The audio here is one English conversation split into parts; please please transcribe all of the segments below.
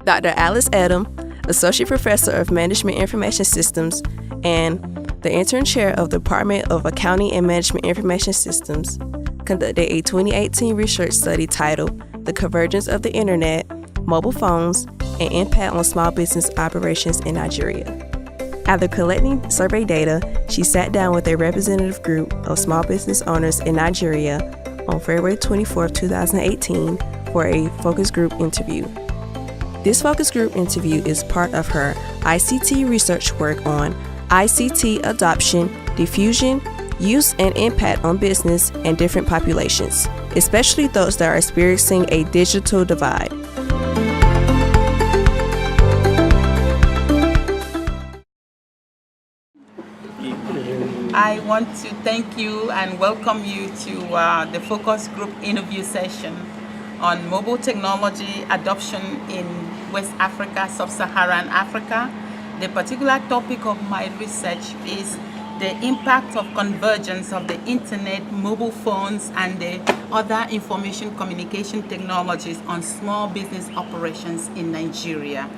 Dr. Alice Etim, Associate Professor of Management Information Systems and the Intern Chair of the Department of Accounting and Management Information Systems, conducted a 2018 research study titled The Convergence of the Internet, Mobile Phones, and Impact on Small Business Operations in Nigeria. After collecting survey data, she sat down with a representative group of small business owners in Nigeria on February 24, 2018 for a focus group interview. This focus group interview is part of her ICT research work on ICT adoption, diffusion, use, and impact on business and different populations, especially those that are experiencing a digital divide. I want to thank you and welcome you to the focus group interview session on mobile technology adoption in West Africa, Sub-Saharan Africa. The particular topic of my research is the impact of convergence of the internet, mobile phones, and the other information communication technologies on small business operations in Nigeria.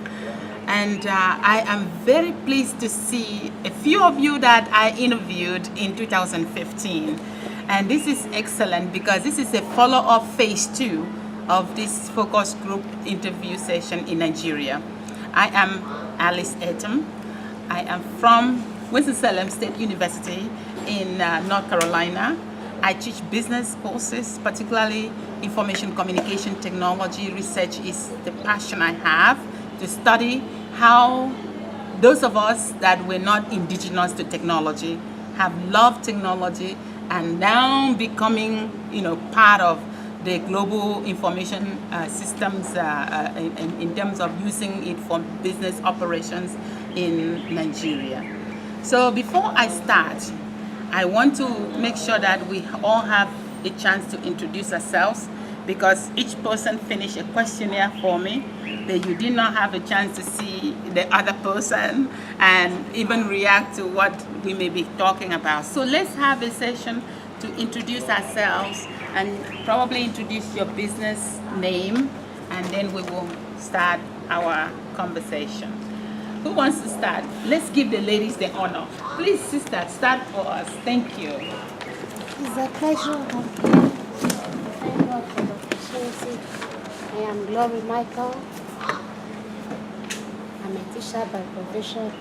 And I am very pleased to see a few of you that I interviewed in 2015. And this is excellent because this is a follow-up phase 2 of this focus group interview session in Nigeria. I am Alice Etim. I am from Winston-Salem State University in North Carolina. I teach business courses, particularly information communication technology. Research is the passion I have to study how those of us that were not indigenous to technology have loved technology and now becoming, part of the global information systems in terms of using it for business operations in Nigeria. So before I start, I want to make sure that we all have a chance to introduce ourselves, because each person finished a questionnaire for me that you did not have a chance to see the other person and even react to what we may be talking about. So let's have a session to introduce ourselves and probably introduce your business name, and then we will start our conversation. Who wants to start? Let's give the ladies the honor. Please, sister, start for us. Thank you. It's a pleasure of being. Thank God for the opportunity. I am Glory Michael. I'm a teacher by profession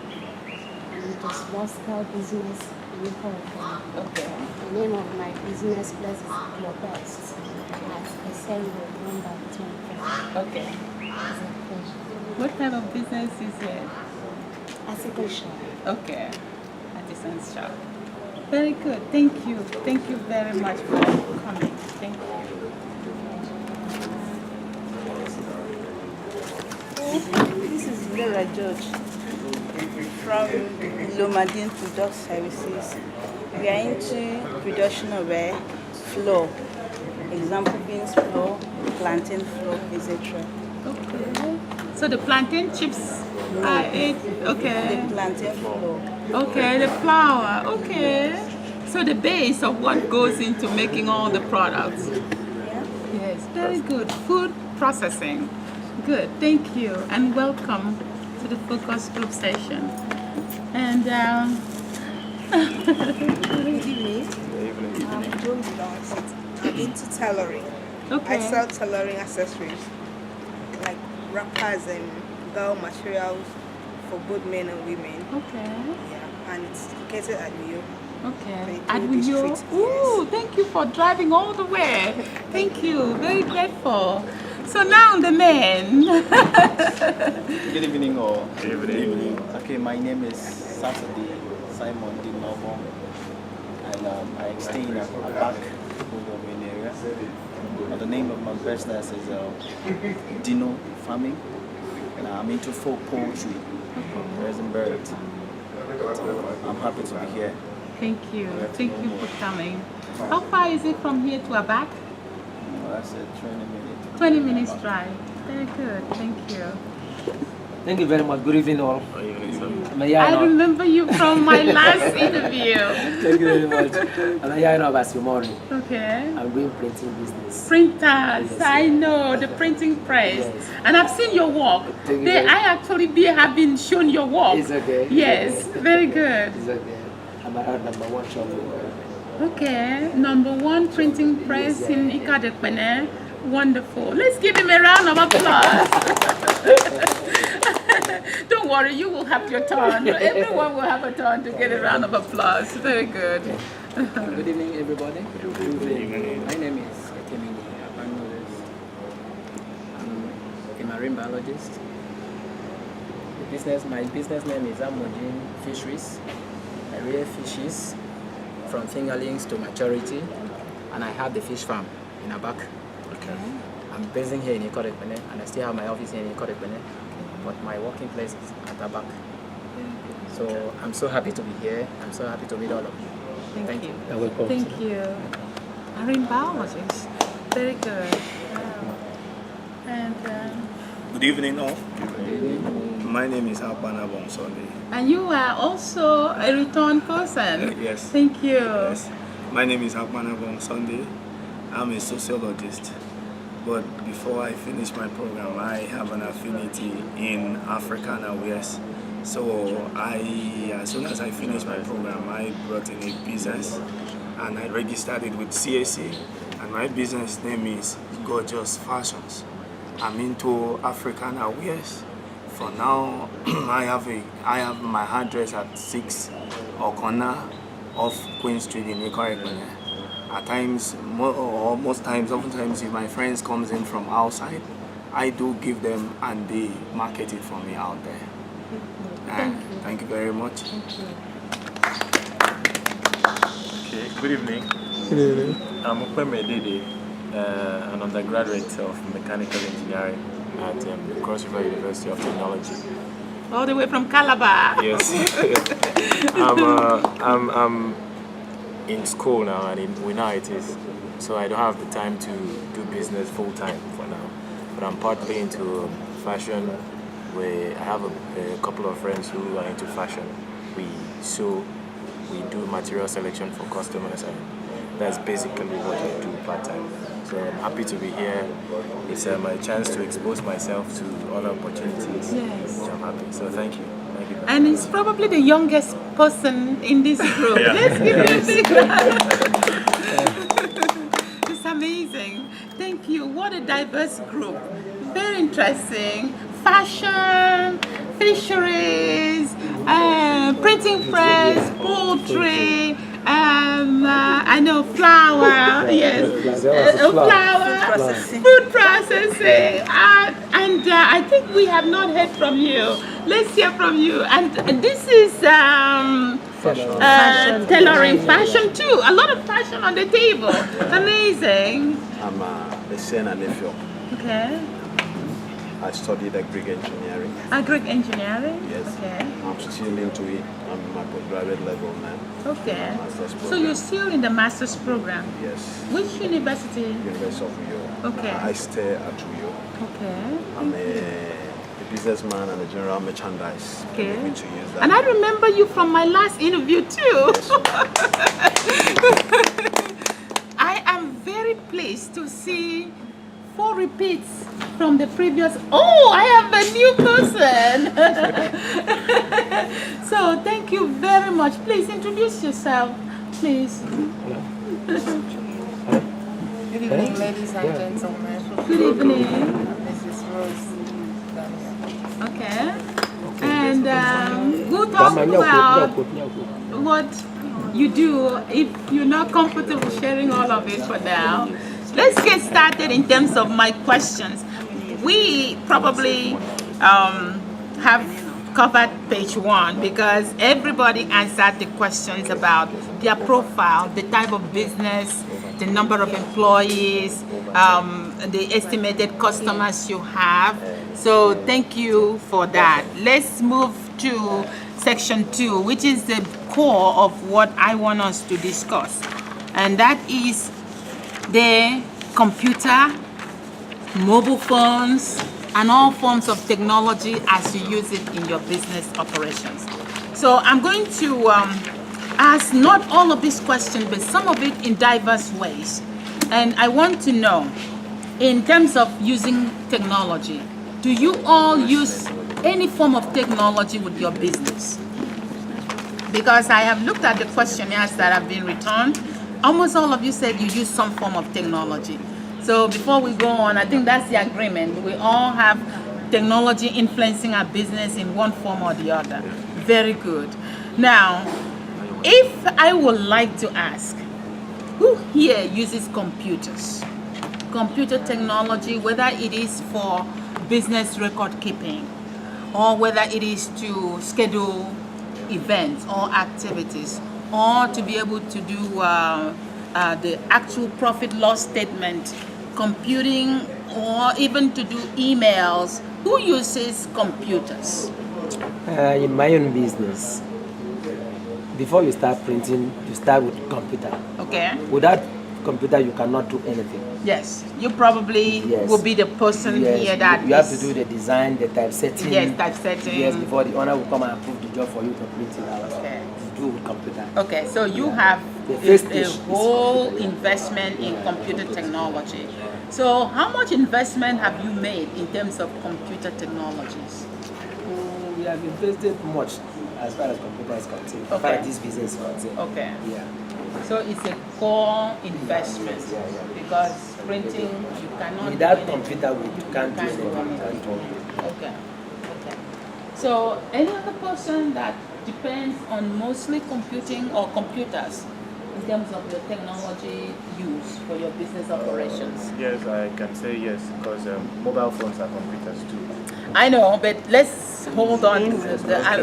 and into small-scale business in Nicaragua. Okay. The name of my business place is Globest at Assembly number 24. Okay. It's a pleasure. What kind of business is it? Article shop. Okay. Artisan's shop. Very good. Thank you. Thank you very much for coming. Thank you. This is Laura George from Lomadin Product Services. We are into production of flour, example beans flour, plantain flour, etc. Okay. So the plantain chips are it? Okay. The plantain flour. Okay, the flour. Okay. So the base of what goes into making all the products. Yeah. Yes, very good. Food processing. Good, thank you, and welcome to the focus group session. And Good evening. I'm Jones Dawson. I'm into tailoring. okay. I sell tailoring accessories like wrappers and gown materials for both men and women. Okay. Yeah, and it's located at New York. Okay. Thank And you, you? district, Ooh, thank you for driving all the way. Thank you. Very grateful. So now the men. Good evening all. Good evening. Okay, my name is Saturday Simon Dinobo, and I stay in a back area. The name of my business is Dino Farming, and I'm into folk poetry, resin bird. I'm happy to be here. Thank you. Thank you for coming. How far is it from here to Abak? That's a 20 minutes. 20 minutes drive. Very good. Thank you. Thank you very much. Good evening all. I remember you from my last interview. Thank you very much. And I know about Sumori. Okay. I'm doing printing business. Printers, Yes. I know, the printing press. Yes. And I've seen your work. Thank you. I actually have been shown your work. It's okay. Yes, very good. It's okay. I'm around #1 shop. Okay, #1 printing press in Ikadekpene. Wonderful. Let's give him a round of applause. Don't worry, you will have your turn. Everyone will have a turn to get a round of applause. Very good. Good evening, everybody. Good evening. My name is Etim. I'm a marine biologist. My business name is Amojin Fisheries. I rear fishes from fingerlings to maturity, and I have the fish farm in Abak. Okay. I'm based here in Ikorekpene, and I still have my office here in Ikorekpene, but my working place is at Abak. So I'm so happy to be here. I'm so happy to meet all of you. Thank you. You're welcome. Thank you. Marine biologist. Very good. And Good evening, all. My name is Alpana Bonsonde. and you are also a return person. Yes. Thank you. Yes. My name is Alpana Bonsonde. I'm a sociologist. But before I finish my program, I have an affinity in African affairs. So as soon as I finished my program, I brought in a business and I registered it with CAC. And my business name is Gorgeous Fashions. I'm into African affairs. For now, I have my address at 6 Okona off Queen Street in Ikorekpene. At times, oftentimes, if my friends comes in from outside, I do give them and they market it for me out there. Thank you very much. Okay, good evening. I'm Ukweme Dede, an undergraduate of mechanical engineering at the Cross River University of Technology. All the way from Calabar. Yes. I'm in school now, and we know it is, so I don't have the time to do business full time for now. But I'm partly into fashion, where I have a couple of friends who are into fashion. We sew, we do material selection for customers, and that's basically what I do part time. So I'm happy to be here. It's my chance to expose myself to other opportunities. Yes. So I'm happy. So thank you. Thank you. And he's probably the youngest person in this group. Yeah. Let's give him a big round. It's amazing. Thank you. What a diverse group. Very interesting. Fashion, fisheries, printing press, poultry, I know flour, yes, flour, food processing, and I think we have not heard from you. Let's hear from you. And this is tailoring, fashion too. A lot of fashion on the table. Amazing. I'm a son and nephew. Okay. I studied agric engineering. Agric engineering? Yes. Okay. I'm still into it. I'm in my postgraduate level now. Okay. Master's So program. you're still in the master's program? Yes. Which university? University of Uyo. Okay. I stay at Uyo. Okay. I'm a businessman and a general merchandise. Okay. I'm to use that. And I remember you from my last interview too. Yes. I am very pleased to see 4 repeats from the previous. Oh, I have a new person. So thank you very much. Please introduce yourself, please. Good evening, ladies and gentlemen. Good evening. Mrs. Rose Daniel. Okay. And we'll talk about what you do if you're not comfortable sharing all of it for now. Let's get started in terms of my questions. We probably have covered page 1 because everybody answered the questions about their profile, the type of business, the number of employees, the estimated customers you have. So thank you for that. Let's move to section 2, which is the core of what I want us to discuss. And that is the computer, mobile phones, and all forms of technology as you use it in your business operations. So I'm going to ask not all of these questions, but some of it in diverse ways. And I want to know, in terms of using technology, do you all use any form of technology with your business? Because I have looked at the questionnaires that have been returned. Almost all of you said you use some form of technology. So before we go on, I think that's the agreement. We all have technology influencing our business in one form or the other. Very good. Now, if I would like to ask, who here uses computers? Computer technology, whether it is for business record keeping, or whether it is to schedule events or activities, or to be able to do the actual profit loss statement, computing, or even to do emails. Who uses computers? In my own business, before you start printing, you start with computer. Okay. Without computer, you cannot do anything. Yes, you probably will be the person here that you have to do the design, the typesetting. Yes, typesetting. Yes, before the owner will come and approve the job for you to print it out. Okay. To do with computer. Okay, so you have a whole investment in computer technology. So how much investment have you made in terms of computer technologies? We have invested much as far as computer is concerned, as far as this business is concerned. Okay. Yeah. So it's a core investment because printing you cannot. Without computer, we can't do anything. Okay. Okay. So any other person that depends on mostly computing or computers in terms of your technology use for your business operations? Yes, I can say yes, because mobile phones are computers too. I know, but let's hold on.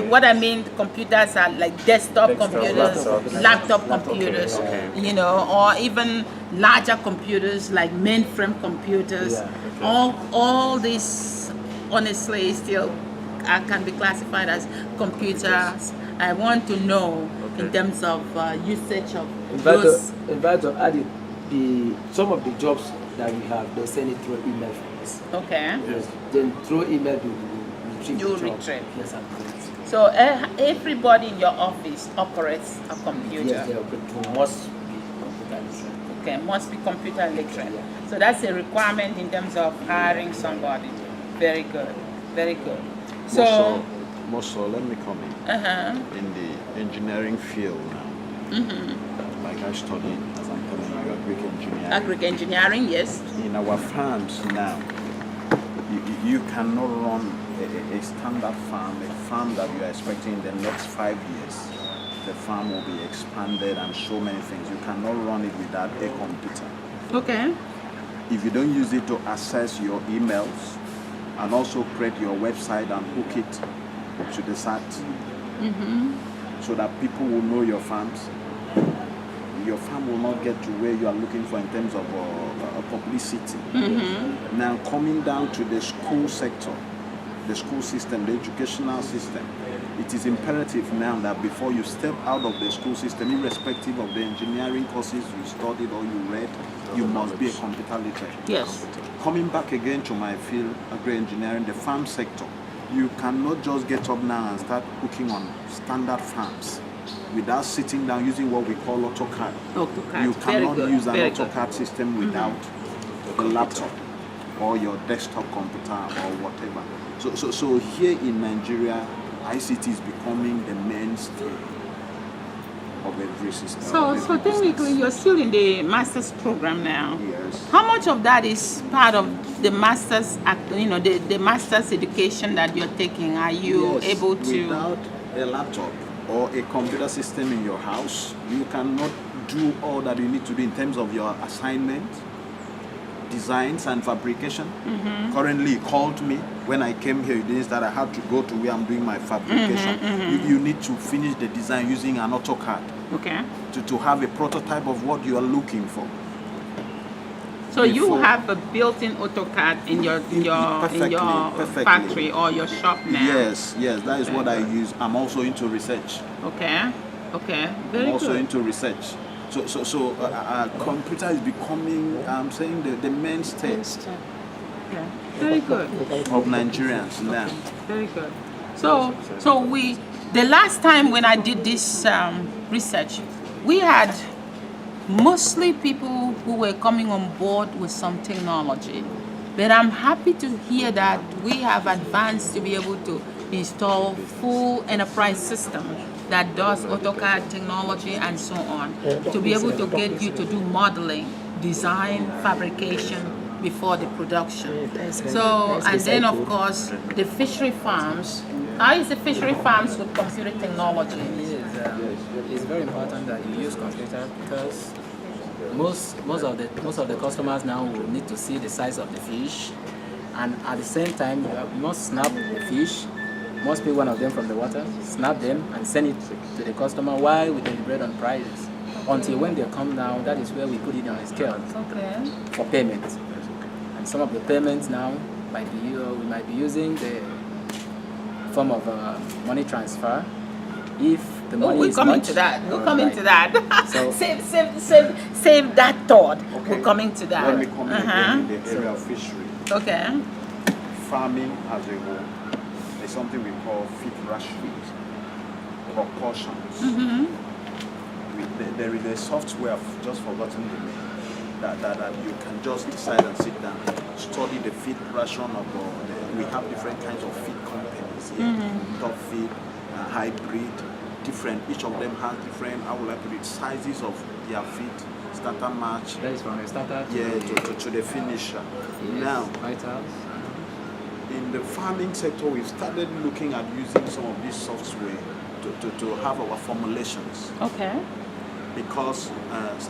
What I mean, computers are like desktop computers, laptop computers, you know, or even larger computers like mainframe computers. Yeah. All these, honestly, still can be classified as computers. I want to know in terms of usage of those. In fact, to add it, some of the jobs that we have, they send it through email for us. Okay. Yes. Then through email, you retrieve. Yes, so everybody in your office operates a computer. Yes, they operate. Must be computer literate. Okay, must be computer literate. Yeah. So that's a requirement in terms of hiring somebody. Very good. Very good. So, Moso, let me come in. In the engineering field now, like I studied, as I'm telling you, agric-engineering. Agric-engineering, yes. In our farms now, you cannot run a standard farm, a farm that you are expecting in the next 5 years. The farm will be expanded and so many things. You cannot run it without a computer. Okay. If you don't use it to access your emails and also create your website and hook it to the site, so that people will know your farms, your farm will not get to where you are looking for in terms of publicity. Now coming down to the school sector, the school system, the educational system, it is imperative now that before you step out of the school system, irrespective of the engineering courses you studied or you read, you must be a computer literate. Yes. Coming back again to my field, agri-engineering, the farm sector, you cannot just get up now and start hooking on standard farms without sitting down using what we call AutoCAD. You cannot use an AutoCAD system without a laptop or your desktop computer or whatever. So here in Nigeria, ICT is becoming the mainstay of every system. So technically, you're still in the master's program now. Yes. How much of that is part of the master's, the master's education that you're taking? Are you able to? Without a laptop or a computer system in your house, you cannot do all that you need to do in terms of your assignment, designs and fabrication. Currently, he called me when I came here. It means that I had to go to where I'm doing my fabrication. You need to finish the design using an AutoCAD. Okay. To have a prototype of what you are looking for. So you have a built-in AutoCAD in your factory or your shop now. Yes, that is what I use. I'm also into research. Okay. Very good. I'm also into research. So computer is becoming, I'm saying, the mainstay. Very good. Of Nigerians now. Very good. So the last time when I did this research, we had mostly people who were coming on board with some technology. But I'm happy to hear that we have advanced to be able to install full enterprise system that does AutoCAD technology and so on, to be able to get you to do modeling, design, fabrication before the production. So, and then of course, the fishery farms. How is the fishery farms with computer technology? It's very important that you use computer, because most of the customers now will need to see the size of the fish, and at the same time you must snap the fish. Must pick one of them from the water, snap them, and send it to the customer while we deliberate on prices. Until when they come down, that is where we put it on a scale for payment. And some of the payments now we might be using the form of money transfer. If the money we're is coming much, to that. We're coming to that. So, save that thought. Okay. We're coming to that. Let me come again in the area of fishery. Okay. Farming as a whole, there's something we call feed ratios, proportions. There is a software, I've just forgotten the name, that you can just decide and sit down, study the feed ration of we have different kinds of feed companies here, top feed, hybrid, different, each of them has different, how would I put it, sizes of their feed, starter match. That is from the starter to the finisher. Yes, now, vitals. In the farming sector, we've started looking at using some of this software to have our formulations. Okay. Because,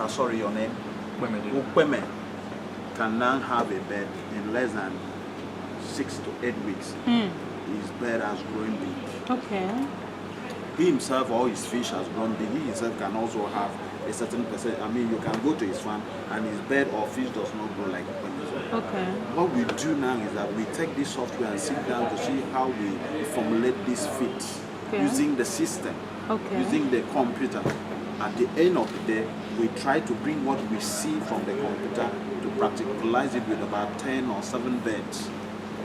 sorry, your name? Ukweme can now have a bed in less than 6 to 8 weeks. His bed has grown big. Okay. He himself or his fish has grown big. He himself can also have a certain percent. I mean, you can go to his farm and his bed or fish does not grow like Ukweme. Okay. What we do now is that we take this software and sit down to see how we formulate these feeds using the system, using the computer. At the end of the day, we try to bring what we see from the computer to practicalize it with about 10 or 7 beds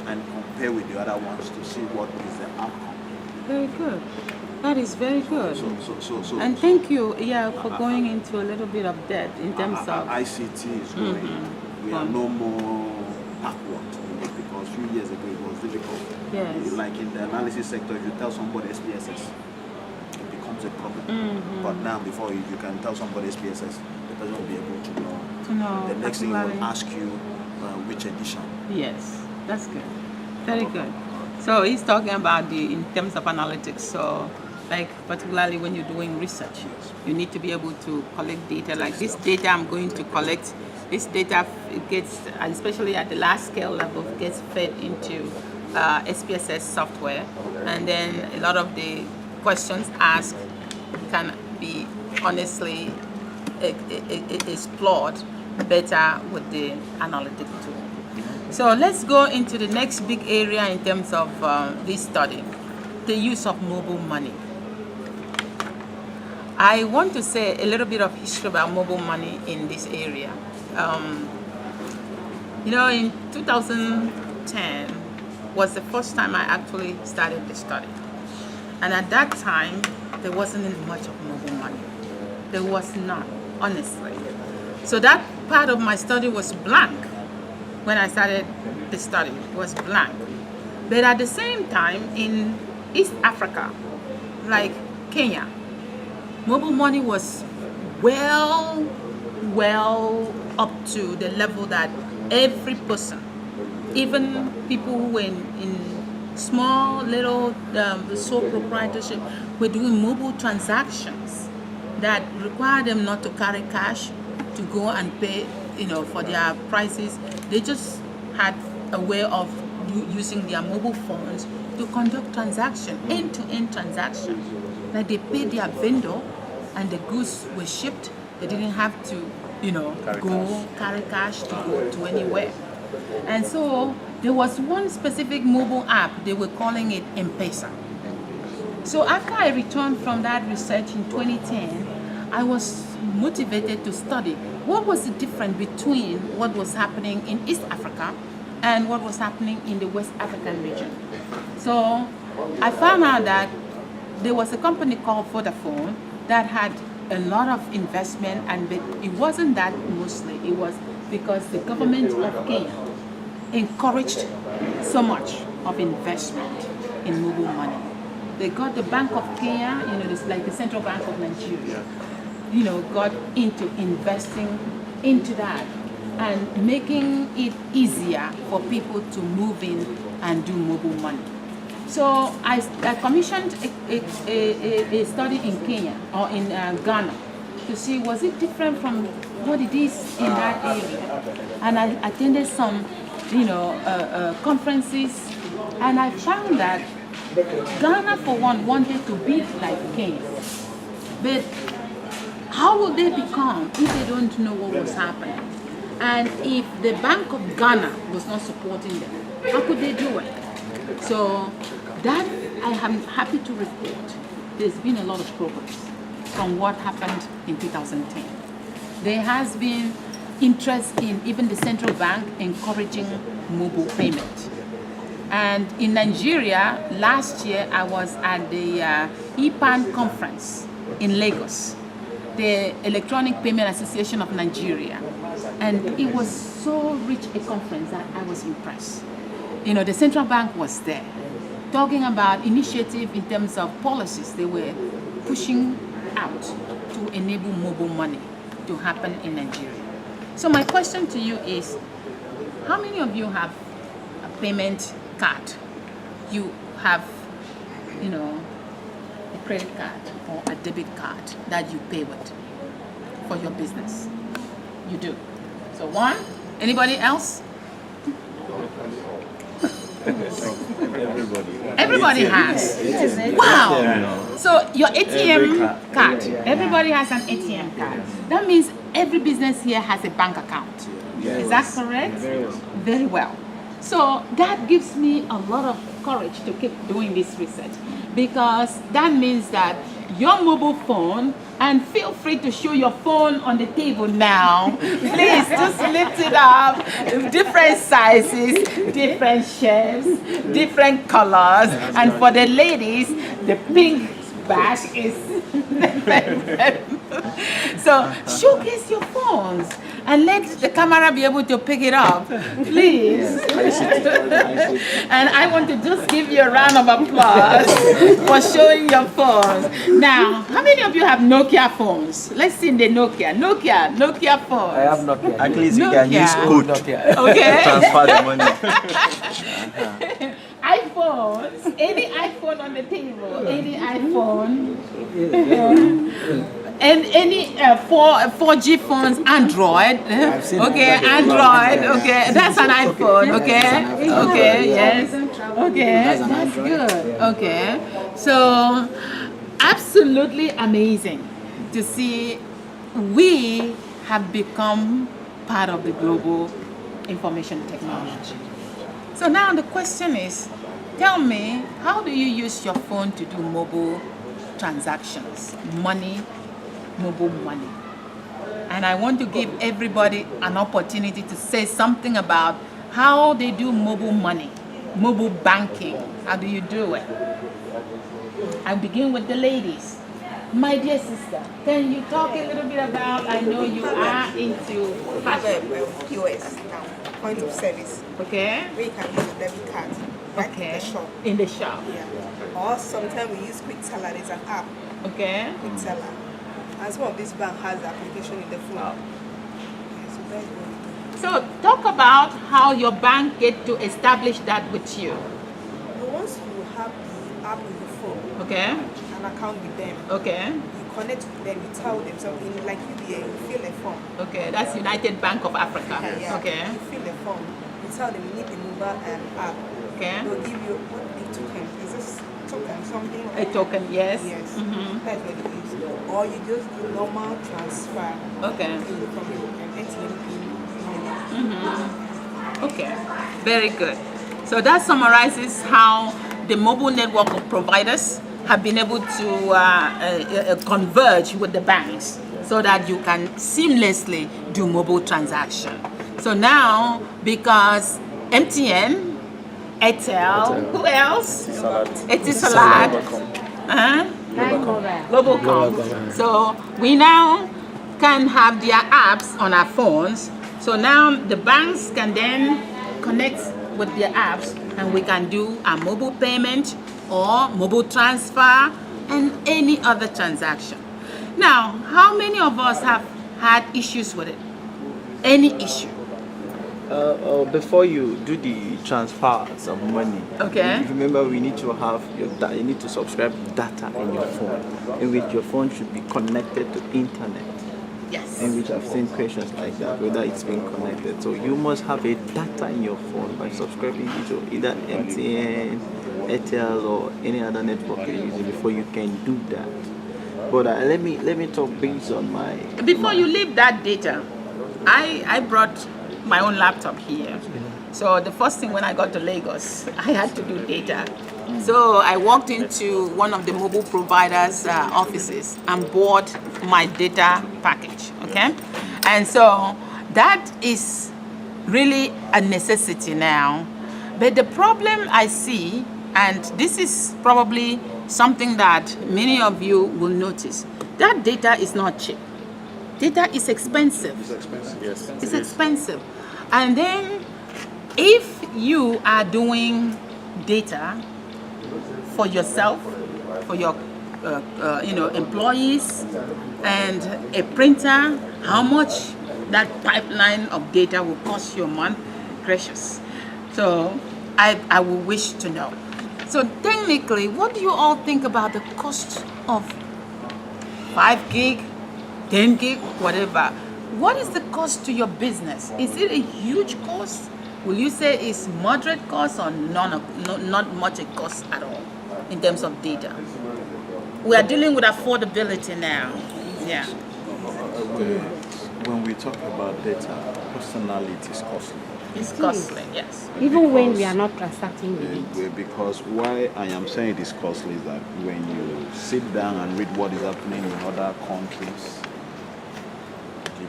and compare with the other ones to see what is the outcome. Very good. That is very good. And thank you, for going into a little bit of depth in terms of ICT is going. We are no more backward, because a few years ago it was difficult. Yes. Like in the analysis sector, if you tell somebody SPSS, it becomes a problem. But now, before you can tell somebody SPSS, the person will be able to know. The next thing will ask you which edition. Yes, that's good. Very good. So he's talking about in terms of analytics. So, like particularly when you're doing research, you need to be able to collect data. Like this data I'm going to collect. This data gets, especially at the large scale level, gets fed into SPSS software, and then a lot of the questions asked can be honestly explored better with the analytic tool. So let's go into the next big area in terms of this study, the use of mobile money. I want to say a little bit of history about mobile money in this area. In 2010 was the first time I actually started the study. And at that time, there wasn't much of mobile money. There was none, honestly. So that part of my study was blank. When I started the study, it was blank. But at the same time, in East Africa, like Kenya, mobile money was well up to the level that every person, even people who were in small little sole proprietorship, were doing mobile transactions that required them not to carry cash to go and pay, for their prices. They just had a way of using their mobile phones to conduct transactions, end-to-end transactions. Like they paid their vendor and the goods were shipped. They didn't have to, carry cash to go to anywhere. And so there was one specific mobile app, they were calling it M-Pesa. So after I returned from that research in 2010, I was motivated to study what was the difference between what was happening in East Africa and what was happening in the West African region. So I found out that there was a company called Vodafone that had a lot of investment, and it wasn't that mostly. It was because the government of Kenya encouraged so much of investment in mobile money. They got the Bank of Kenya, it's like the Central Bank of Nigeria, got into investing into that and making it easier for people to move in and do mobile money. So I commissioned a study in Kenya or in Ghana to see was it different from what it is in that area. And I attended some, conferences, and I found that Ghana, for one, wanted to be like Kenya. But how will they become if they don't know what was happening? And if the Bank of Ghana was not supporting them, how could they do it? So that I am happy to report, there's been a lot of progress from what happened in 2010. There has been interest in even the central bank encouraging mobile payment. And in Nigeria, last year I was at the Etim conference in Lagos, the Electronic Payment Association of Nigeria. And it was so rich a conference that I was impressed. The central bank was there, talking about initiative in terms of policies they were pushing out to enable mobile money to happen in Nigeria. So my question to you is, how many of you have a payment card? You have, a credit card or a debit card that you pay with for your business? You do. So one, anybody else? Everybody has. Wow. So your ATM card, everybody has an ATM card. That means every business here has a bank account. Is that correct? Very well. So that gives me a lot of courage to keep doing this research, because that means that your mobile phone, and feel free to show your phone on the table now. Please just lift it up. Different sizes, different shapes, different colors. And for the ladies, the pink badge is so showcase your phones and let the camera be able to pick it up, please. And I want to just give you a round of applause for showing your phones. Now, how many of you have Nokia phones? Let's see the Nokia phone. I have Nokia. At least you can use code Okay. to transfer the money. iPhones, any iPhone on the table, any iPhone. And any 4G phones, Android. Okay, Android. Okay, that's an iPhone. Okay, okay, yes. Okay, that's good. Okay, so absolutely amazing to see we have become part of the global information technology. So now the question is, tell me, how do you use your phone to do mobile transactions, mobile money? And I want to give everybody an opportunity to say something about how they do mobile money, mobile banking. How do you do it? I'll begin with the ladies. My dear sister, can you talk a little bit about, I know you are into POS now, point of service. Okay. Where you can use a debit card right in the shop. In the shop. Yeah. Or sometimes we use Quick Teller. There's an app. Okay. Quick Teller. And some of this bank has the application in the phone. Yeah, so that's what we do. So talk about how your bank get to establish that with you. Once you have the app in the phone, okay, an account with them, okay, you connect with them, you tell them something like UBA, you fill a form. Okay, that's United Bank of Africa. Yeah. Okay. You fill a form, you tell them you need the mobile app. Okay. They'll give you what a token. Is this token something? A token, yes. Yes. Mm-hmm. That's what it is. Or you just do normal transfer. Okay. From your ATM pin. Mm-hmm. Okay, very good. So that summarizes how the mobile network of providers have been able to converge with the banks so that you can seamlessly do mobile transaction. So now, because MTN, Etel, who else? Etisalat, Global.com. So we now can have their apps on our phones. So now the banks can then connect with their apps and we can do a mobile payment or mobile transfer and any other transaction. Now, how many of us have had issues with it? Any issue? Before you do the transfers of money, Okay. remember we need to have you need to subscribe data in your phone, in which your phone should be connected to internet. Yes. In which I've seen questions like that, whether it's been connected. So you must have a data in your phone by subscribing to either MTN, Etim, or any other network you're using before you can do that. But let me talk based on my. Before you leave that data, I brought my own laptop here. So the first thing when I got to Lagos, I had to do data. So I walked into one of the mobile providers' offices and bought my data package, okay? And so that is really a necessity now. But the problem I see, and this is probably something that many of you will notice, that data is not cheap. Data is expensive. It's expensive. Yes. It's expensive. And then if you are doing data for yourself, for your employees, and a printer, how much that pipeline of data will cost you a month? Gracious. So I will wish to know. So technically, what do you all think about the cost of 5 gig, 10 gig, whatever? What is the cost to your business? Is it a huge cost? Will you say it's moderate cost or not much a cost at all in terms of data? We are dealing with affordability now. Yeah. When we talk about data, personally it is costly. It's costly, yes. Even when we are not transacting with it. Because why I am saying it is costly is that when you sit down and read what is happening in other countries,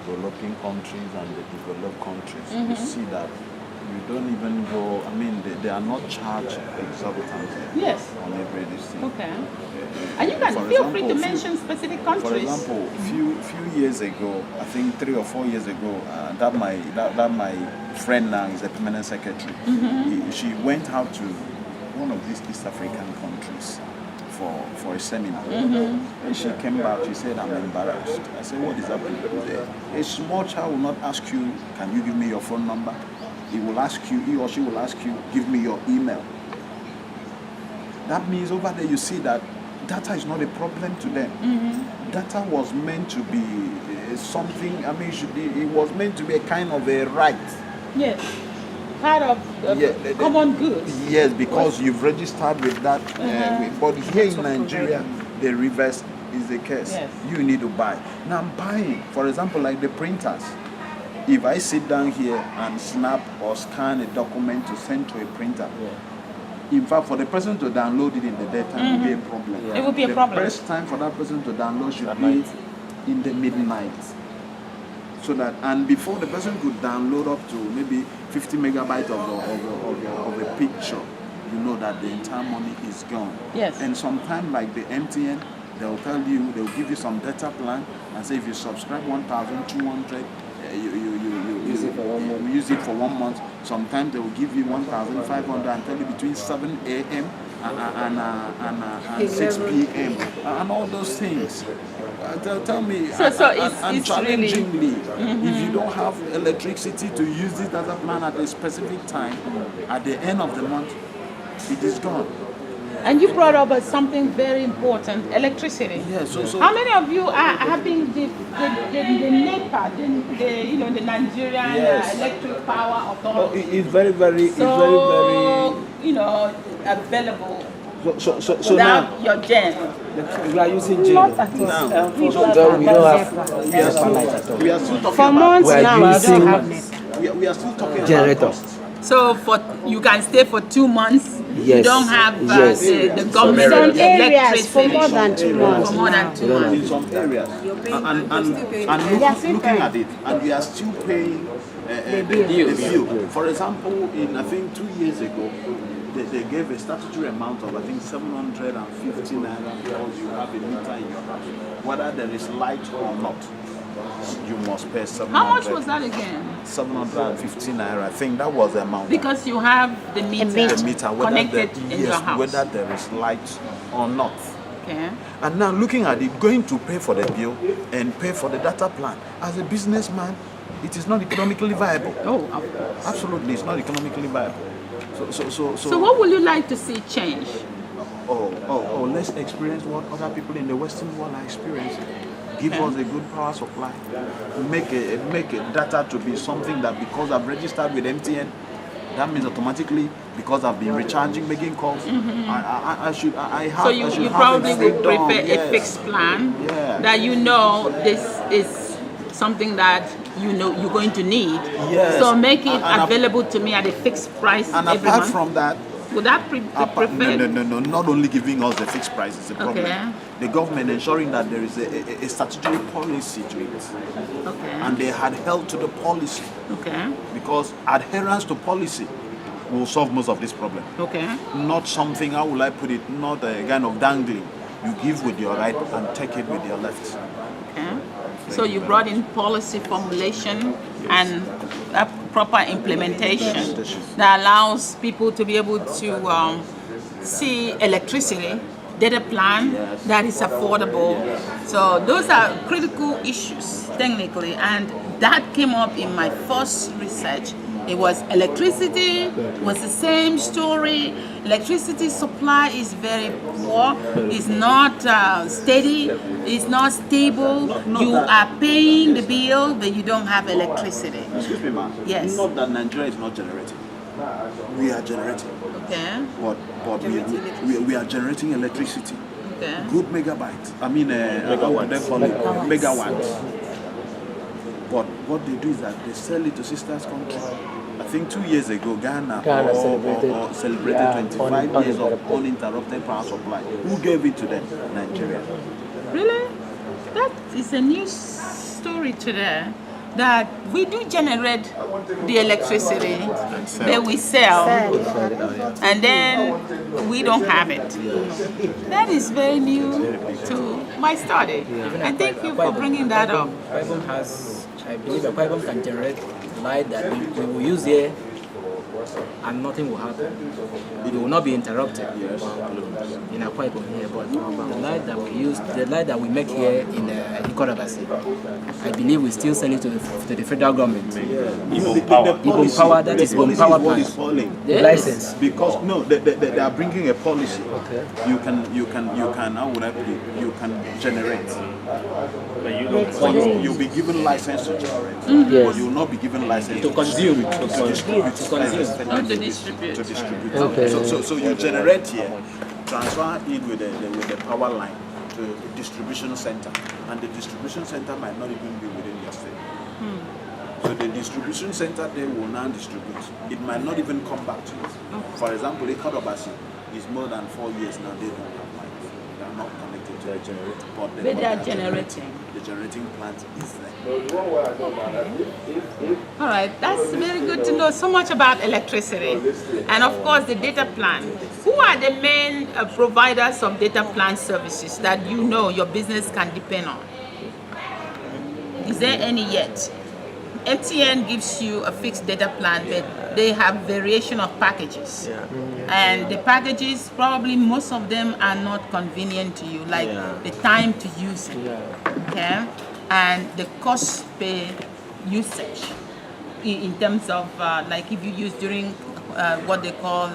developing countries and the developed countries, you see that you don't even go, I mean, they are not charged exorbitantly. Yes. On every this thing. Okay. And you can feel free to mention specific countries. For example, few years ago, I think 3 or 4 years ago, that my friend now is a permanent secretary. She went out to one of these East African countries for a seminar. And she came back, she said, I'm embarrassed. I said, what is happening there? A small child will not ask you, can you give me your phone number? He or she will ask you, give me your email. That means over there you see that data is not a problem to them. Data was meant to be something, I mean, it was meant to be a kind of a right. Yes. Part of common good. Yes, because you've registered with that. But here in Nigeria, the reverse is the case. Yes. You need to buy. Now I'm buying, for example, like the printers. If I sit down here and snap or scan a document to send to a printer, in fact, for the person to download it in the daytime, it will be a problem. It will be a problem. The best time for that person to download should be in the midnight. So that, and before the person could download up to maybe 50 megabytes of a picture, you know that the entire money is gone. Yes. And sometimes like the MTN, they'll tell you, they'll give you some data plan and say if you subscribe 1,200, you use it for 1 month. Sometimes they will give you 1,500 and tell you between 7 a.m. and 6 p.m. and all those things. Tell me, it's challengingly, if you don't have electricity to use it as a plan at a specific time, at the end of the month, it is gone. And you brought up something very important, electricity. Yeah, so how many of you are having the NEPA, the Nigerian Electric Power Authority? It's very, available. So without now your gen. we are using gen. Now, we don't have. We are still talking for months we are now, we using don't have NEPA. We are still talking generators. about So you can stay for 2 months. Yes. You don't have the government Some areas for electricity more than 2 months. For more than 2 months. in some areas. And looking at it, and we are still paying the bill. For example, I think 2 years ago, they gave a statutory amount of, I think, 750 naira because you have a meter in your house. Whether there is light or not, you must pay 700. How much was that again? 750 naira. I think that was the amount. Because you have the meter, connected in your house. Whether there is light or not. Okay. And now looking at it, going to pay for the bill and pay for the data plan, as a businessman, it is not economically viable. Oh, of course. Absolutely, it's not economically viable. So what would you like to see change? Let's experience what other people in the Western world are experiencing. Give us a good power supply. Make a data to be something that, because I've registered with MTN, that means automatically, because I've been recharging, making calls, I should have. So you probably would prefer a fixed plan that you know this is something that you know you're going to need. Yes. So make it available to me at a fixed price every month. And apart from that, would that be preferred? No. Not only giving us the fixed price is a problem. Okay. The government ensuring that there is a statutory policy to it. Okay. And they had held to the policy. Okay. Because adherence to policy will solve most of this problem. Okay. Not something, how will I put it, not a kind of dangling. You give with your right and take it with your left. Okay. So you brought in policy formulation and proper implementation that allows people to be able to see electricity, data plan that is affordable. So those are critical issues technically, and that came up in my first research. It was electricity, was the same story. Electricity supply is very poor, it's not steady, it's not stable. You are paying the bill, but you don't have electricity. Excuse me, ma'am. Yes. Not that Nigeria is not generating. We are generating. Okay. But we are generating electricity. Okay. Good megabytes. I mean, megawatts. But what they do is that they sell it to sisters countries. I think 2 years ago, Ghana celebrated 25 years of uninterrupted power supply. Who gave it to them? Nigeria. Really? That is a new story today. That we do generate the electricity that we sell, and then we don't have it. That is very new to my study. And thank you for bringing that up. I believe that Quibom can generate light that we will use here and nothing will happen. It will not be interrupted in a Quibom here, but the light that we use, the light that we make here in Ikorabasi, I believe we still sell it to the federal government. Ibom Power, that is Ibom Power plant. The license. Because no, they are bringing a policy. Okay. You can how would I put it? You can generate. But you'll be given license to generate. But you will not be given license to consume. To distribute. Okay. So you generate here, transfer it with the power line to the distribution center, and the distribution center might not even be within your state. So the distribution center they will now distribute. It might not even come back to you. For example, Ikorobasi is more than 4 years now. They don't have light. They are not connected to the generator. But they are generating. The generating plant is there. All right, that's very good to know so much about electricity. And of course, the data plan. Who are the main providers of data plan services that you know your business can depend on? Is there any yet? MTN gives you a fixed data plan, but they have variation of packages. And the packages, probably most of them are not convenient to you, like the time to use it. Okay? And the cost per usage in terms of like if you use during what they call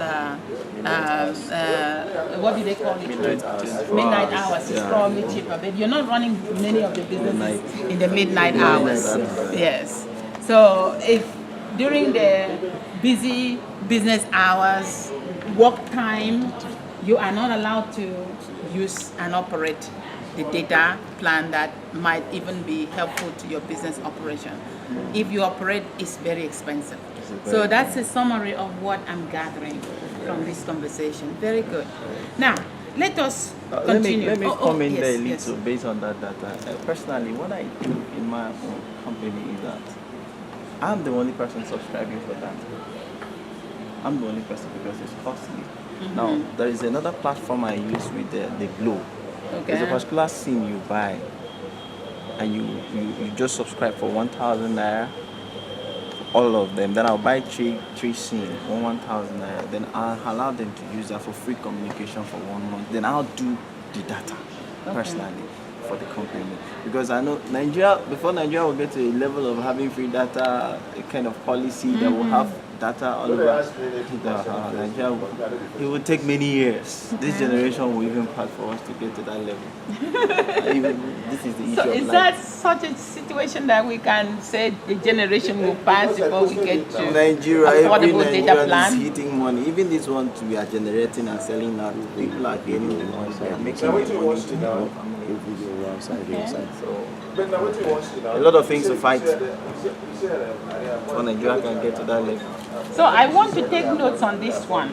what do they call it? Midnight hours. It's probably cheaper, but you're not running many of the businesses in the midnight hours. Yes. So if during the busy business hours, work time, you are not allowed to use and operate the data plan that might even be helpful to your business operation. If you operate, it's very expensive. So that's a summary of what I'm gathering from this conversation. Very good. Now, let us continue. Let me comment there a little based on that data. Personally, what I do in my own company is that I'm the only person subscribing for that. I'm the only person because it's costly. Now, there is another platform I use with the Glow. There's a particular SIM you buy, and you just subscribe for 1,000 naira, all of them. Then I'll buy three SIM for 1,000 naira. Then I'll allow them to use that for free communication for 1 month. Then I'll do the data personally for the company, because I know before Nigeria will get to a level of having free data, a kind of policy that will have data all over Nigeria. It will take many years. This generation will even pass for us to get to that level. This is the issue. So is that such a situation that we can say the generation will pass before we get to Nigeria? Every affordable data Nigerian plan? is hitting money. Even this one we are generating and selling now, people are getting the money. They are making the money to develop. So a lot of things to fight for Nigeria can get to that level. So I want to take notes on this one.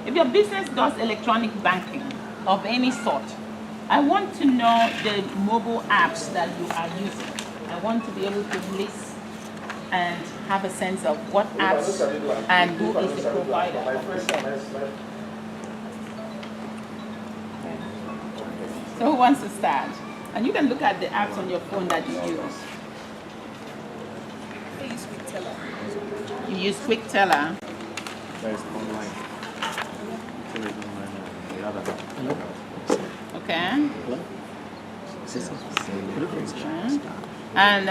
If your business does electronic banking of any sort, I want to know the mobile apps that you are using. I want to be able to list and have a sense of what apps and who is the provider of the service. So who wants to start? And you can look at the apps on your phone that you use. I use QuickTeller. You use QuickTeller. That is online. Okay. And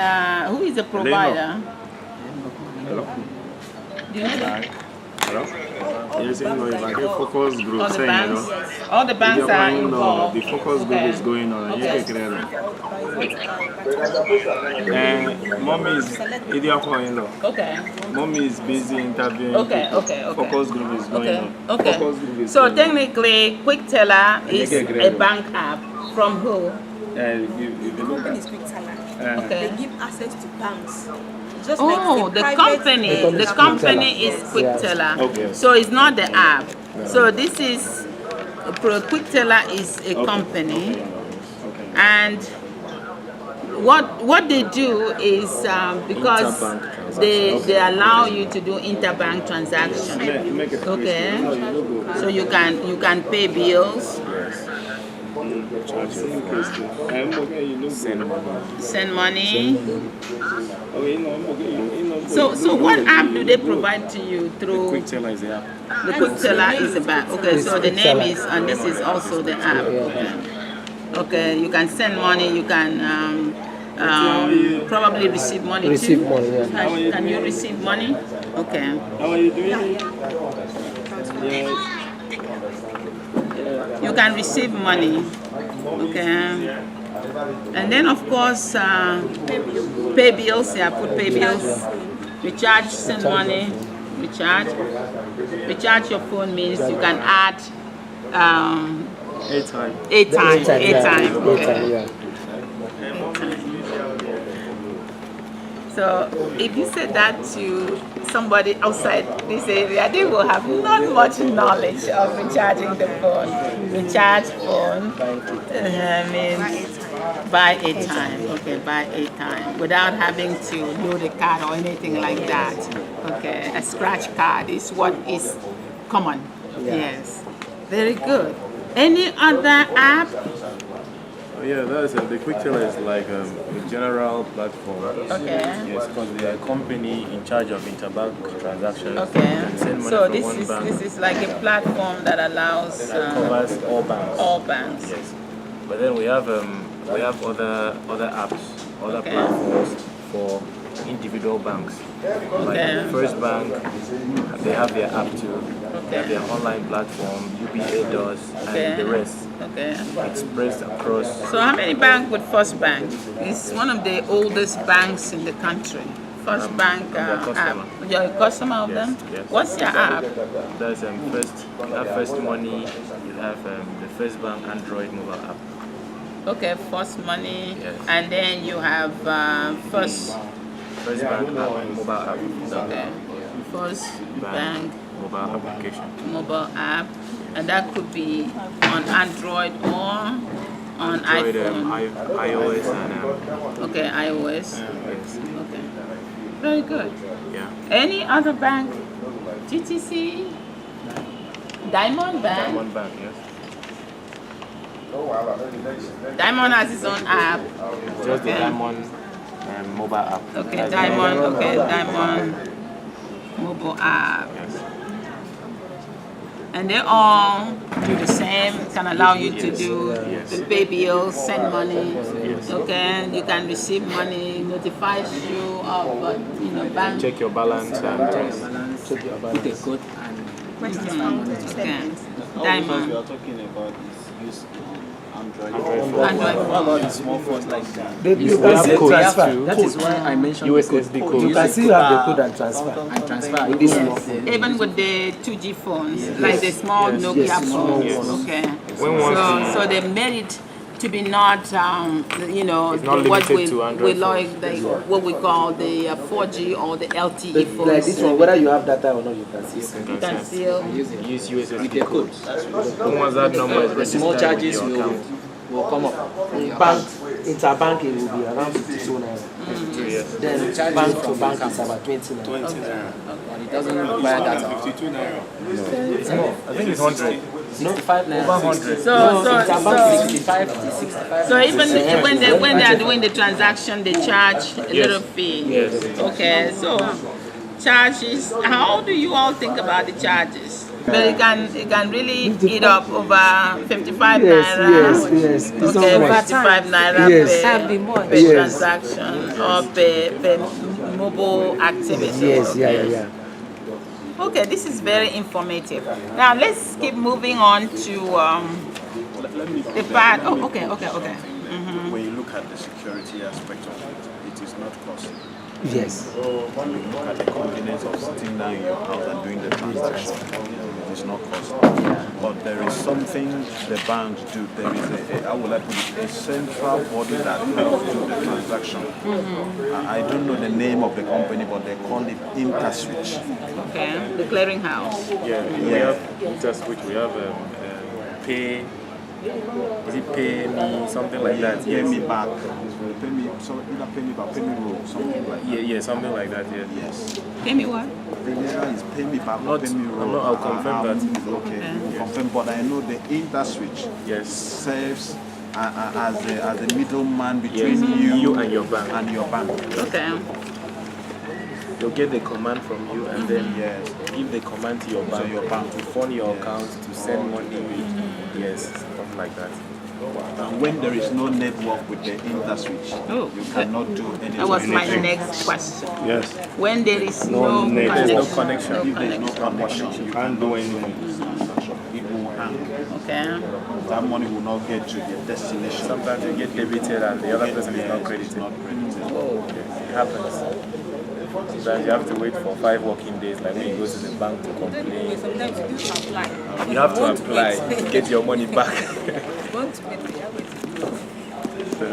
who is the provider? Hello? Do you know the, Hello? Yes, you know, like a focus group all the saying, you banks? know. All the banks are involved. The focus group is going on. Okay. And mommy is Okay. Mommy is busy interviewing. Okay, people. okay. Focus group is going on. Okay. Focus group is So going on. technically, QuickTeller is a bank app from who? The company is QuickTeller. Okay. They give access to banks. Just Oh, like the private- company. The company is QuickTeller. Okay. So it's not the app. So this is QuickTeller is a company, and what they do is because they allow you to do interbank transactions. Okay. So you can pay bills. Send money. So what app do they provide to you through? QuickTeller is the app. The QuickTeller is the bank. Okay, so the name is, and this is also the app. Okay, you can send money. You can probably receive money Receive too. money, yeah. Can you receive money? Okay. How are you doing? You can receive money. Okay. And then of course, pay bills. Yeah, put pay bills. Recharge, send money. Recharge. Recharge your phone means you can add Airtime. Airtime. Yeah. So if you say that to somebody outside this area, they will have not much knowledge of recharging the phone. Recharge phone means buy airtime. Okay, buy airtime without having to load a card or anything like that. Okay, a scratch card is what is common. Yes, very good. Any other app? Yeah, that's the QuickTeller is like a general platform. Okay. Yes, because they are a company in charge of interbank transactions. Okay. Send money So from one bank. this is like a platform that allows Covers all banks. all banks. Yes. But then we have other apps, other platforms for individual banks. Like First Bank, they have their app too. They have their online platform, UBA does, and the rest. Okay. It's spread across. So how many bank with First Bank? It's one of the oldest banks in the country. First Bank app. You're a customer of them? Yes. What's your app? There's you have First Money, you have the First Bank Android mobile app. Okay, First Money, Yes. and then you have First Bank app, mobile app. Okay. First Bank mobile application. mobile app, and that could be on Android or on iPhone. iOS and Okay, iOS. yes. Okay. Very good. Yeah. Any other bank? GTC Diamond Bank. Diamond Bank, yes. Diamond has its own app. Just the Diamond mobile app. Okay, That's Diamond. the- Okay, Diamond mobile app. Yes. And they all do the same. Can allow you to do Yes. to pay bills, send money. Yes. Okay, you can receive money, notifies you of bank. Check your balance and Check your balance. Put a code and Okay. All the Diamond. we are talking about is use Android. Android. What about the small phones like that? You we can have see code. transfer. that is why I mentioned USSD the code. You can see you have the code and transfer. and transfer. With this small phone. Even with the 2G phones, like the small Yes. Nokia Yes, small phones. ones. Okay. When once So they made it to be not, It's not what limited to Android like what we call the 4G or the LTE phones. Like this one, whether you have data or not, you can see it. You can still. use USSD With the code. code. Once that number is The registered small with charges your account. will come up. Bank, interbank, it will be around 52 naira. 2 years. Then Charges bank to from bank account. is about 20 naira. But it doesn't require data. 52 naira. I think it's 100. No, 5 naira. 100. Interbank 65, 65. So even when they are doing the transaction, they charge a little fee. Yes. Okay, so charges. How do you all think about the charges? But it can really eat up over 55 Yes, naira. yes. It's Okay, not much. 55 naira Yes. per Yes. transaction or per mobile activity. Yes, Okay. yeah. Okay, this is very informative. Now let's keep moving on to the part. Oh, okay. When you look at the security aspect of it, it is not costly. Yes. When you look at the convenience of sitting down in your house and doing the transaction, it is not costly. But there is something the banks do. There is how will I put it, a central body that helps do the transaction. I don't know the name of the company, but they call it InterSwitch. Okay, the clearinghouse. Yeah, we have InterSwitch, we have Pay. Is it Pay Me, something like that? Pay me back. Pay me, so either pay me back, pay me roll, something like that. Yeah, something like that, yeah. Yes. Pay me what? The naira is pay me back, Not- pay me roll. I'll confirm that. Okay, we'll confirm. But I know the InterSwitch Yes. serves as a middleman between Yes, you and your bank. Okay. They'll get the command from you and then Yes. give the command to your bank, to fund your account, to send money, yes, stuff like that. And when there is no network with the InterSwitch, Oh, you cannot do anything. That was my next question. Yes. When there is no connection. If there is no connection, you Can't do anything. People will hang. Okay. That money will not get to the destination. Sometimes you get debited and the other person is not credited. Not credited. It happens. Sometimes you have to wait for 5 working days, like when you go to the bank to complain. Sometimes you do apply. You have to apply to get your money back. Want to wait, you have it. So,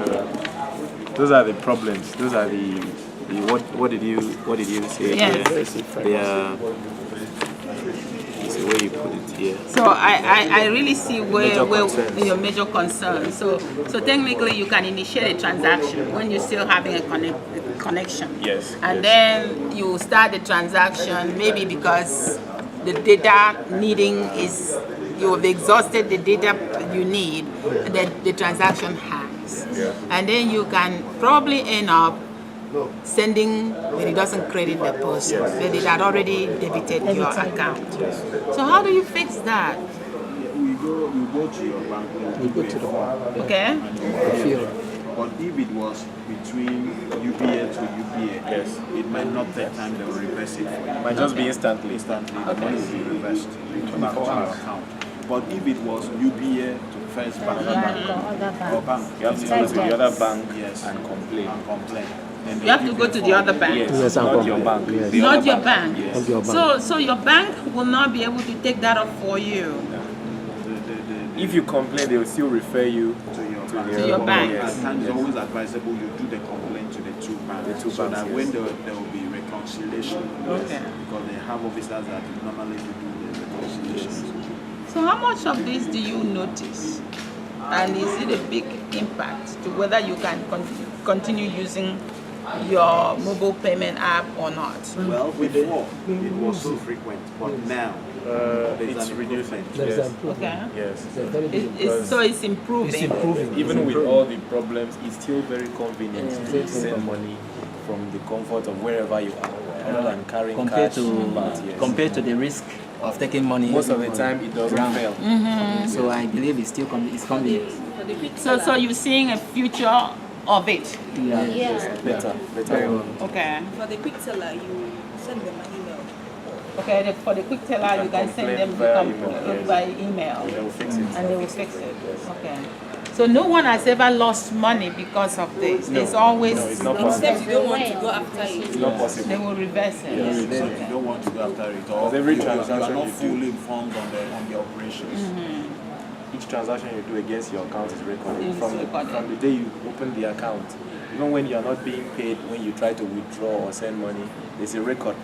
those are the problems. Those are the what did you say? Yes. They are. It's the way you put it here. So I really see where concerns. your major concern. So technically you can initiate a transaction when you're still having a connection. Yes. And yes. then you start the transaction maybe because the data needing is you have exhausted the data you need, and then the transaction hangs. Yeah. And then you can probably end up sending, but it doesn't credit the person, Yes. but it had already debited your account. So how do you fix that? You go to your bank. You go to the bank. Okay. But if it was between UBA to UBA, Yes. it might not take time. They will reverse it for you. Might just be instantly. Instantly, the money will be reversed back to your account. But if it was UBA to First Bank or bank, You have to go to the other bank yes, and complain. then You have to go to the other bank. Yes, Not your bank. Yes. The Not other your bank. Yes. Not your bank. So your bank will not be able to take that up for you. If you complain, they will still refer you to your bank. To your bank. At times, it's always advisable you do the complaint to the two banks, so banks, that yes. when there will be reconciliation, Okay. because they have officers that normally do the reconciliation. So how much of this do you notice? And is it a big impact to whether you can continue using your mobile payment app or not? Well, before it was so frequent, but now it's reducing. There's Yes. improvement. Okay. Yes. There's very big improvement. So it's improving. It's improving. Even with all the problems, it's still very convenient to send money from the comfort of wherever you are, rather than carrying compared cash. to But yes. compared to the risk of taking money. Most of the time, it doesn't around. fail. So I believe it's still it's convenient. So you're seeing a future of it. Yeah. Better. Very well. Okay. For the quick teller, you send them an email. Okay, for the quick teller, you can send them by email. They will fix it. And they will fix it. Okay. So no one has ever lost money because of this. It's always No, it's not possible. Except you don't want to go after it. It's not possible. they will reverse it. So you don't want to go after it, or Because every you are transaction not you do- fully informed on the operations. Each transaction you do against your account is recorded. It's From recorded. the day you open the account, even when you are not being paid, when you try to withdraw or send money, there's a record.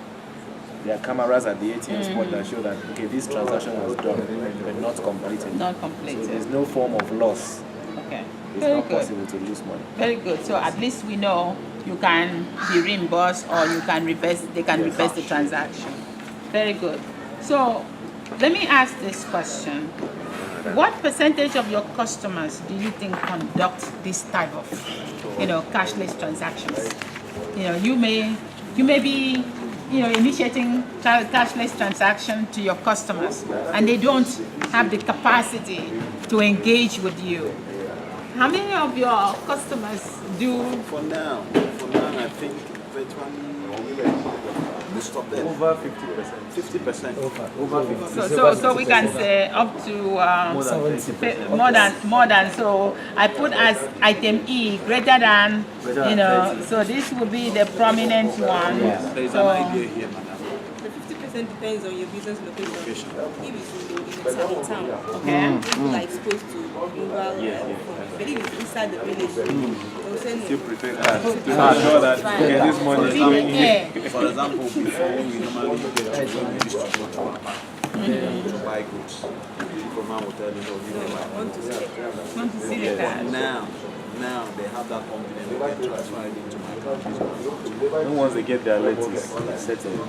There are cameras at the ATM spot that show that, okay, this transaction was done, but not completed. Not So completed. there's no form of loss. Okay. It's Very not good. possible to lose money. Very good. So at least we know you can be reimbursed or you can reverse. They can reverse the transaction. Very good. So let me ask this question: what percentage of your customers do you think conduct this type of, cashless transactions? You may be, initiating cashless transaction to your customers, and they don't have the capacity to engage with you. How many of your customers do? For now, I think virtually we stop there. Over 50%. 50%. Over 50%. So we can say up to more than. So I put as item E greater than, So this will be the prominent one. There is So, an idea here, madam. The 50% depends on your business location. If it's inside the town, okay. people are exposed to rural. But if it's inside the village, they'll send Still it. prefer cash to make sure that this money is coming in. For example, before we normally when we used to go to our bank to buy goods, people now will tell you, no, you don't buy. Want to see it. Want to see the But cash. now they have that confidence, they can transfer it into my account. Then once they get their letters, settled.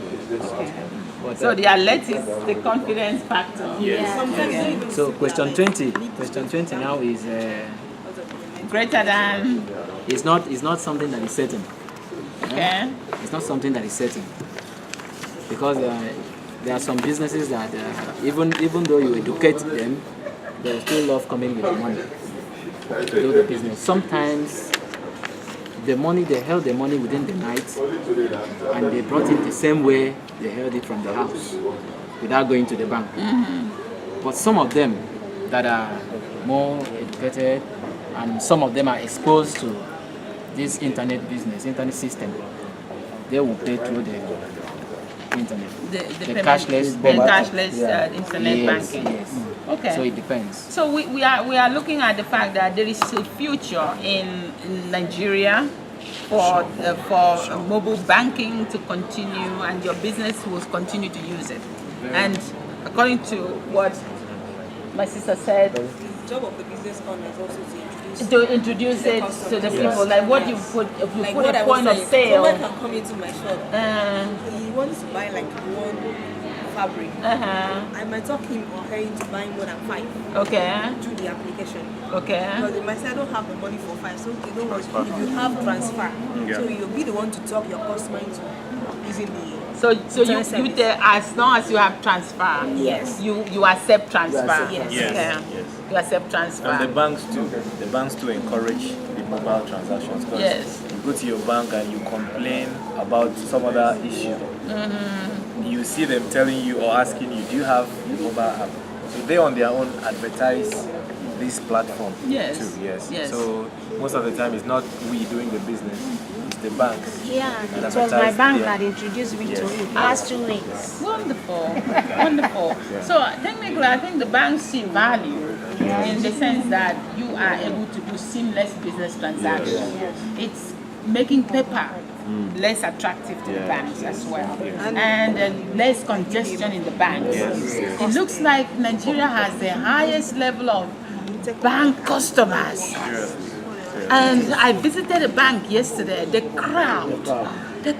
So the alert is the confidence factor. Sometimes So question 20. Question 20 now is Greater than. it's not something that is certain. Okay. It's not something that is certain because there are some businesses that even though you educate them, they still love coming with the money to do the business. Sometimes they held the money within the night and they brought it the same way they held it from the house without going to the bank. But some of them that are more educated and some of them are exposed to this internet system, they will pay through the internet. The payment- cashless the banking. cashless internet Yes, banking. yes. Okay. So it depends. So we are looking at the fact that there is a future in Nigeria for mobile banking to continue, and your business will continue to use it. And according to what my sister said, the job of the business owner is also to introduce it to the people, like what you put, if you like put what a I was point of saying, sale. someone can come into my shop. He wants to buy like one fabric. I might talk him or her into buying more than 5. Okay. Through the application. Okay. Because they might say I don't have the money for 5, so you don't want to. If you have transfer, so you'll be the one to talk your customer into using the. So you tell, as long as you have transfer, yes, you accept transfer. Yes. Okay. You accept transfer. And the banks too encourage the mobile transactions. Because Yes. you go to your bank and you complain about some other issue. You see them telling you or asking you, do you have the mobile app? So they on their own advertise this platform Yes. too. Yes. Yes. So most of the time it's not we doing the business, it's the banks. Yeah, that it was my advertise bank their- that introduced me to Yes. it last 2 weeks. Wonderful, wonderful. So technically, I think the banks see value in the sense that you are able to do seamless business transactions. It's making paper less attractive to the banks as well, and less congestion in the banks. It looks like Nigeria has the highest level of bank customers And I visited a bank yesterday. The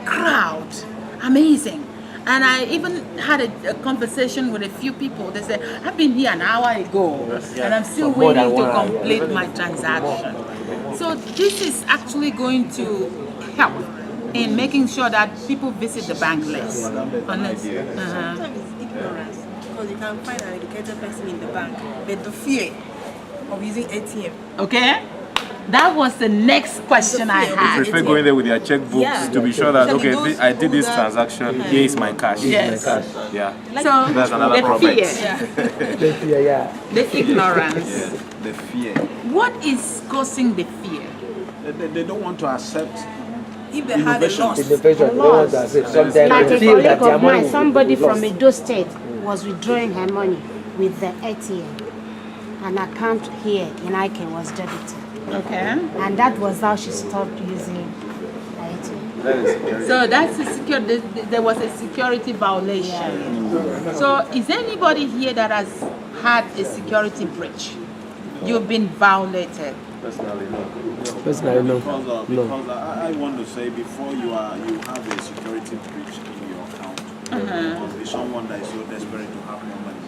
crowd, amazing. And I even had a conversation with a few people. They said, I've been here an hour ago and I'm still waiting to complete my transaction. So this is actually going to help in making sure that people visit the bank less. Sometimes it's ignorance, because you can find an educated person in the bank, but the fear of using ATM. Okay? That was the next question I had. You prefer going there with your checkbooks to be sure that, okay, I did this transaction, here is my cash. Yes. Yeah. So that's another the problem. fear, The fear, yeah. the ignorance. The fear. What is causing the fear? They don't want to accept If they had a loss, Innovation, they want to accept. Sometimes Like they a feel that colleague their of money mine, somebody will be from lost. Edo State was withdrawing her money with the ATM. An account here in Iken was debited. Okay. And that was how she stopped using the ATM. So that's a security. There was a security violation. So is anybody here that has had a security breach? You've been violated. personally, no. Personally, no. Because I want to say before you have a security breach in your account, or is someone that is so desperate to have more money.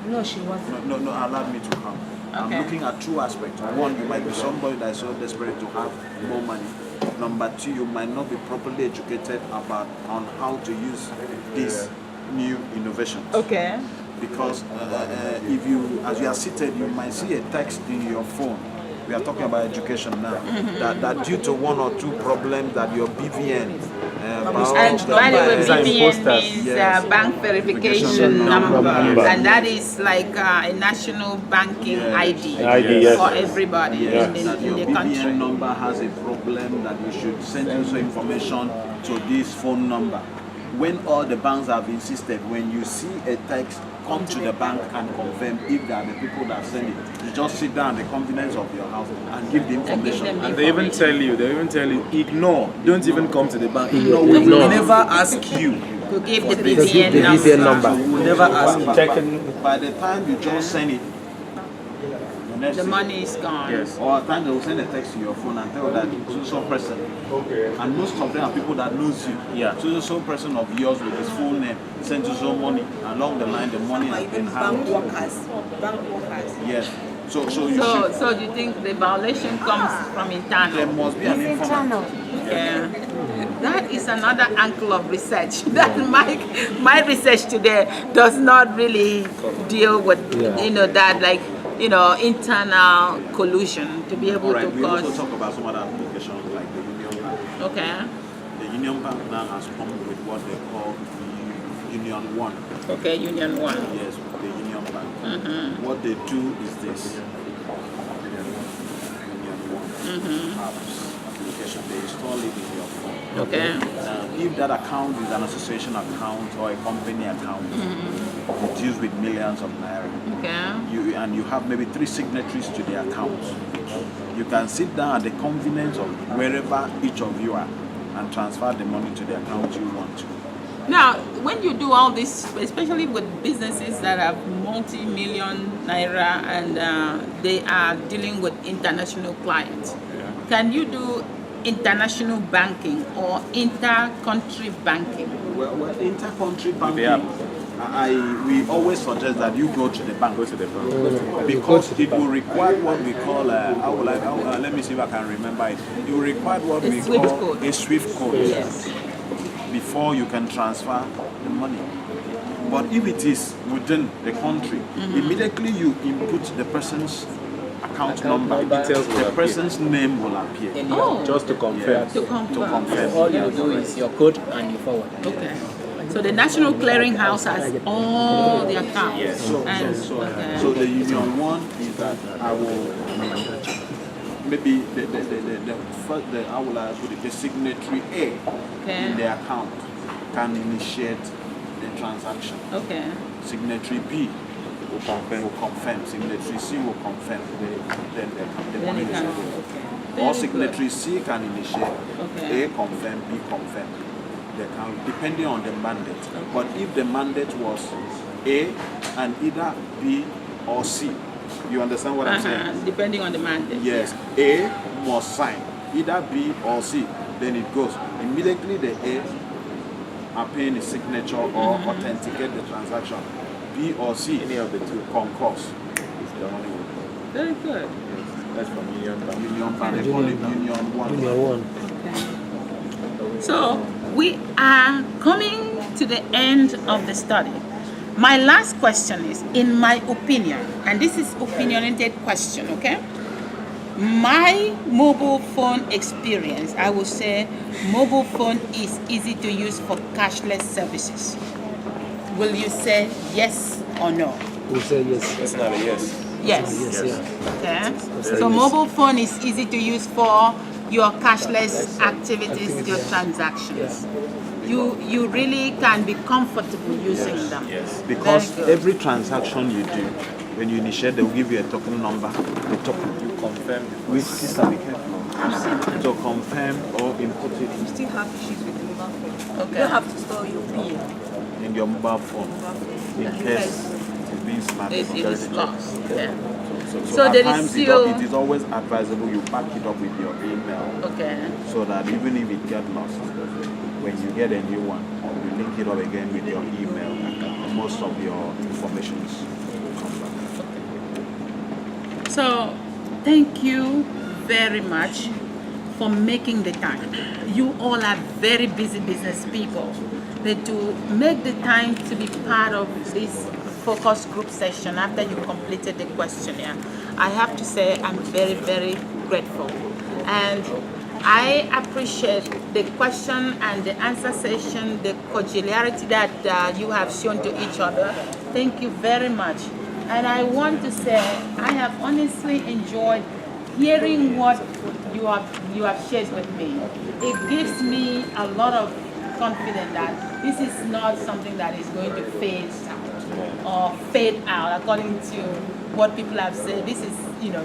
No, she wasn't. No, allow me to come. I'm looking at two aspects. One, you might be somebody that is so desperate to have more money. Number two, you might not be properly educated on how to use these new innovations. Okay. Because if you, as you are seated, you might see a text in your phone. We are talking about education now. That due to one or two problems that your BVN. And by the way, BVN means bank verification number, and that is like a national banking ID for everybody in the country. Your BVN number has a problem that you should send also information to this phone number. When all the banks have insisted, when you see a text, come to the bank and confirm if they are the people that send it. You just sit down in the confidence of your house and give the information. And they even tell you, ignore. Don't even come to the bank. Ignore. We will never ask you to give the BVN number. We will never ask you. By the time you just send it, the money is gone. Yes. Or at times they will send a text to your phone and tell you that so person. And most of them are people that knows you. Yeah. So person of yours with his full name sends you some money. Along the line, the money has been handled. bank workers. Yes. So do you think the violation comes from internal? There must be an internal. Yeah. That is another angle of research that my research today does not really deal with internal collusion to be able to we cause. also talk about some other applications like the Union Bank. Okay. The Union Bank now has come with what they call Union One. Okay, Union One. Yes, the Union Bank. What they do is this. Union One apps application. They install it in your phone. Okay. If that account is an association account or a company account, it deals with millions of naira. Okay. You have maybe 3 signatories to the account. You can sit down at the convenience of wherever each of you are and transfer the money to the account you want to. Now, when you do all this, especially with businesses that have multi-million naira and they are dealing with international clients, can you do international banking or inter-country banking? Well, inter-country banking, we always suggest that you go to the bank. Because it will require what we call, let me see if I can remember it. It will require what we call a SWIFT code. Yes. Before you can transfer the money. But if it is within the country, immediately you input the person's account number, the person's name will appear. just to confirm. Yes, to confirm. All you do is your code and you forward. Okay. So the National Clearinghouse has all the accounts. Yes. So the Union One is that I will maybe the signatory A in the account can initiate the transaction. Okay. Signatory B will confirm. Signatory C will confirm. Then the money is okay. Or signatory C can initiate. A confirm, B confirm. They can, depending on the mandate. But if the mandate was A and either B or C, You understand what I'm saying? Depending on the mandate. Yes. A must sign, either B or C. Then it goes. Immediately the A append the signature or authenticate the transaction. B or C, any of the two concurs. It's the only way. Very good. That's from Union Bank. Union Bank. They call it Union One. Okay. So we are coming to the end of the study. My last question is, in my opinion, and this is opinionated question, okay? My mobile phone experience, I would say mobile phone is easy to use for cashless services. Will you say yes or no? We'll say yes. That's not a yes. Yes. Yes, yeah. Okay. So mobile phone is easy to use for your cashless activities, your transactions. You really can be comfortable using them. Yes. Because every transaction you do, when you initiate, they will give you a token number. The token You confirm. with sister, be careful. To confirm or input it You still have issues with the mobile phone. Okay. You don't have to store your PIN. in your mobile phone in case it's being snapped. It is lost. Yeah. So there at is times still- it is always advisable you back it up with your email. Okay. So that even if it gets lost, when you get a new one, you link it up again with your email. Most of your information comes back. So thank you very much for making the time. You all are very busy business people. But to make the time to be part of this focus group session after you completed the questionnaire, I have to say I'm very, very grateful. And I appreciate the question and the answer session, the cordiality that you have shown to each other. Thank you very much. And I want to say I have honestly enjoyed hearing what you have shared with me. It gives me a lot of confidence that this is not something that is going to fade or fade out according to what people have said. This is,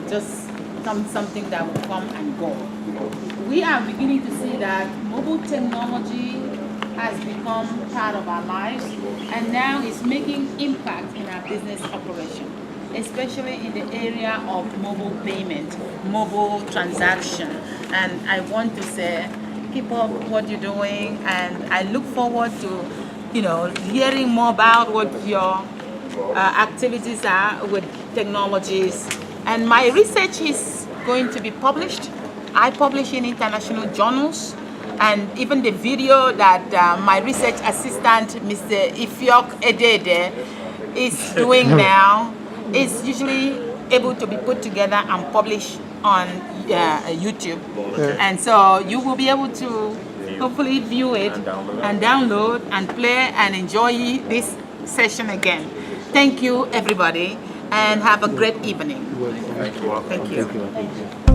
just something that will come and go. We are beginning to see that mobile technology has become part of our lives and now it's making impact in our business operation, especially in the area of mobile payment, mobile transaction. And I want to say, keep up what you're doing, and I look forward to, hearing more about what your activities are with technologies. And my research is going to be published. I publish in international journals, and even the video that my research assistant, Mr. Ifiok Edede, is doing now is usually able to be put together and published on YouTube. And so you will be able to hopefully view it and download and play and enjoy this session again. Thank you, everybody, and have a great evening. Thank you. Thank you. Thank you.